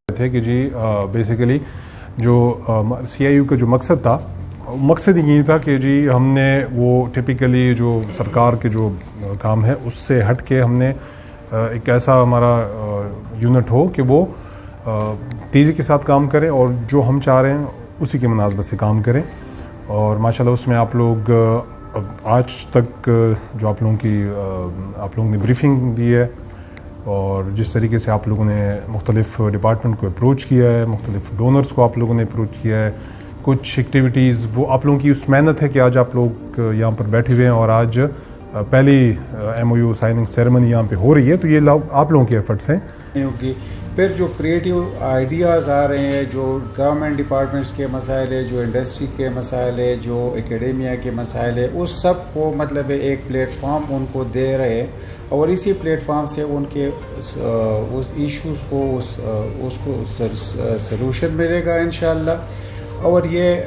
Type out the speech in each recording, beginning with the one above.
تھے کہ جی بیسیکلی جو سی آئی یو کا جو مقصد تھا، مقصد یہی تھا کہ جی ہم نے وہ ٹپیکلی جو سرکار کے جو کام ہے اس سے ہٹ کے ہم نے ایک ایسا ہمارا یونٹ ہو کہ وہ تیزی کے ساتھ کام کرے اور جو ہم چاہ رہے ہیں اسی کے مناسبت سے کام کریں. اور ماشاءاللہ اس میں آپ لوگ آج تک جو آپ لوگوں نے بریفنگ دی ہے اور جس طریقے سے آپ لوگوں نے مختلف ڈپارٹمنٹ کو اپروچ کیا ہے، مختلف ڈونرز کو آپ لوگوں نے اپروچ کیا ہے، کچھ ایکٹیویٹیز وہ آپ لوگوں کی اس محنت ہے کہ آج آپ لوگ یہاں پر بیٹھے ہوئے ہیں اور آج پہلی M O U signing ceremony یہاں پہ ہو رہی ہے، تو یہ آپ لوگوں کے ایفرٹس ہیں. پھر جو کریٹیو آئیڈیاز آ رہے ہیں، جو گورنمنٹ ڈپارٹمنٹس کے مسائل ہے، جو انڈسٹری کے مسائل ہے، جو اکیڈیمیا کے مسائل ہے، اس سب کو مطلب ایک پلیٹ فارم ان کو دے رہے ہیں اور اسی پلیٹ فارم سے ان کے اس ایشوز کو اس کو سلوشن ملے گا انشاءاللہ. اور یہ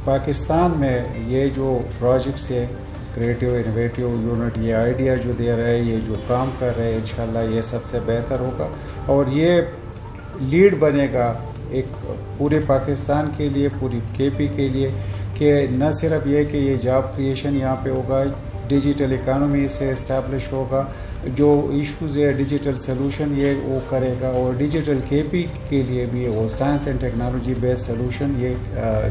پاکستان میں یہ جو پروجیکٹس ہے کریٹیو انویٹیو یونٹ، یہ آئیڈیا جو دے رہے ہیں، یہ جو کام کر رہے ہیں، انشاءاللہ یہ سب سے بہتر ہوگا اور یہ لیڈ بنے گا ایک پورے پاکستان کے لیے، پوری کے پی کے لیے، کہ نہ صرف یہ کہ یہ جاب کریشن یہاں پہ ہوگا، ڈیجیٹل اکانومی سے اسٹیبلش ہوگا، جو ایشوز ہے ڈیجیٹل سلوشن یہ وہ کرے گا، اور ڈیجیٹل کے پی کے لیے بھی وہ science and technology based solution یہ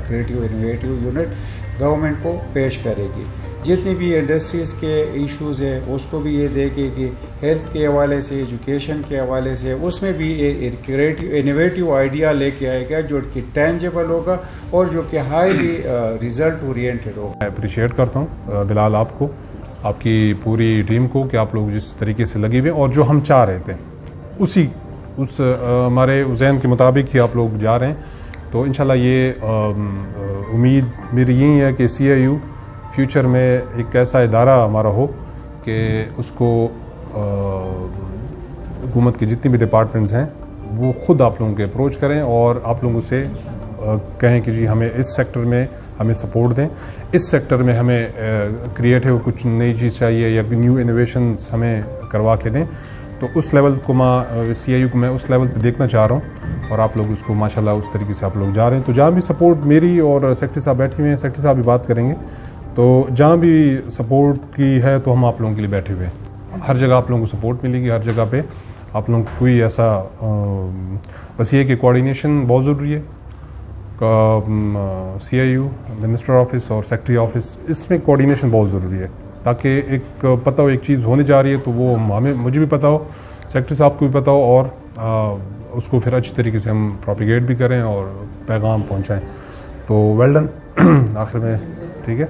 کریٹیو انویٹیو یونٹ گورنمنٹ کو پیش کرے گی. جتنی بھی انڈسٹریز کے ایشوز ہیں اس کو بھی یہ دیکھے گی، ہیلتھ کے حوالے سے، ایجوکیشن کے حوالے سے، اس میں بھی کریٹیو انویٹیو آئیڈیا لے کے آئے گا جو کہ ٹینجیبل ہوگا اور جو کہ ہائیلی ریزلٹ اورینٹڈ ہوگا. میں اپریشیٹ کرتا ہوں بلال آپ کو، آپ کی پوری ٹیم کو، کہ آپ لوگ جس طریقے سے لگے ہوئے اور جو ہم چاہ رہے تھے اس ہمارے ذہن کے مطابق ہی آپ لوگ جا رہے ہیں. تو انشاءاللہ یہ امید میری یہی ہے کہ سی آئی یو فیوچر میں ایک ایسا ادارہ ہمارا ہو کہ اس کو حکومت کے جتنی بھی ڈپارٹمنٹس ہیں وہ خود آپ لوگوں کے اپروچ کریں اور آپ لوگوں سے کہیں کہ جی ہمیں اس سیکٹر میں ہمیں سپورٹ دیں، اس سیکٹر میں ہمیں کریٹیو کچھ نئی چیز چاہیے یا نیو انوویشنز ہمیں کروا کے دیں. تو اس لیول کو سی آئی یو کو میں اس لیول پہ دیکھنا چاہ رہا ہوں اور آپ لوگ اس کو ماشاءاللہ اس طریقے سے آپ لوگ جا رہے ہیں. تو جہاں بھی سپورٹ میری اور سیکٹری صاحب بیٹھے ہوئے ہیں، سیکٹری صاحب بھی بات کریں گے، تو جہاں بھی سپورٹ کی ہے تو ہم آپ لوگوں کے لیے بیٹھے ہوئے ہیں. ہر جگہ آپ لوگوں کو سپورٹ ملے گی، ہر جگہ پہ آپ لوگوں کو کوئی ایسا بس یہ کہ کوآرڈینیشن بہت ضروری ہے. سی آئی یو منسٹر آفس اور سیکٹری آفس، اس میں کوآرڈینیشن بہت ضروری ہے تاکہ ایک پتہ ہو ایک چیز ہونے جا رہی ہے تو وہ مجھے بھی پتہ ہو، سیکٹری صاحب کو بھی پتہ ہو، اور اس کو پھر اچھی طریقے سے ہم پروپیگیٹ بھی کریں اور پیغام پہنچائیں. تو ویل ڈن آخر میں، ٹھیک ہے.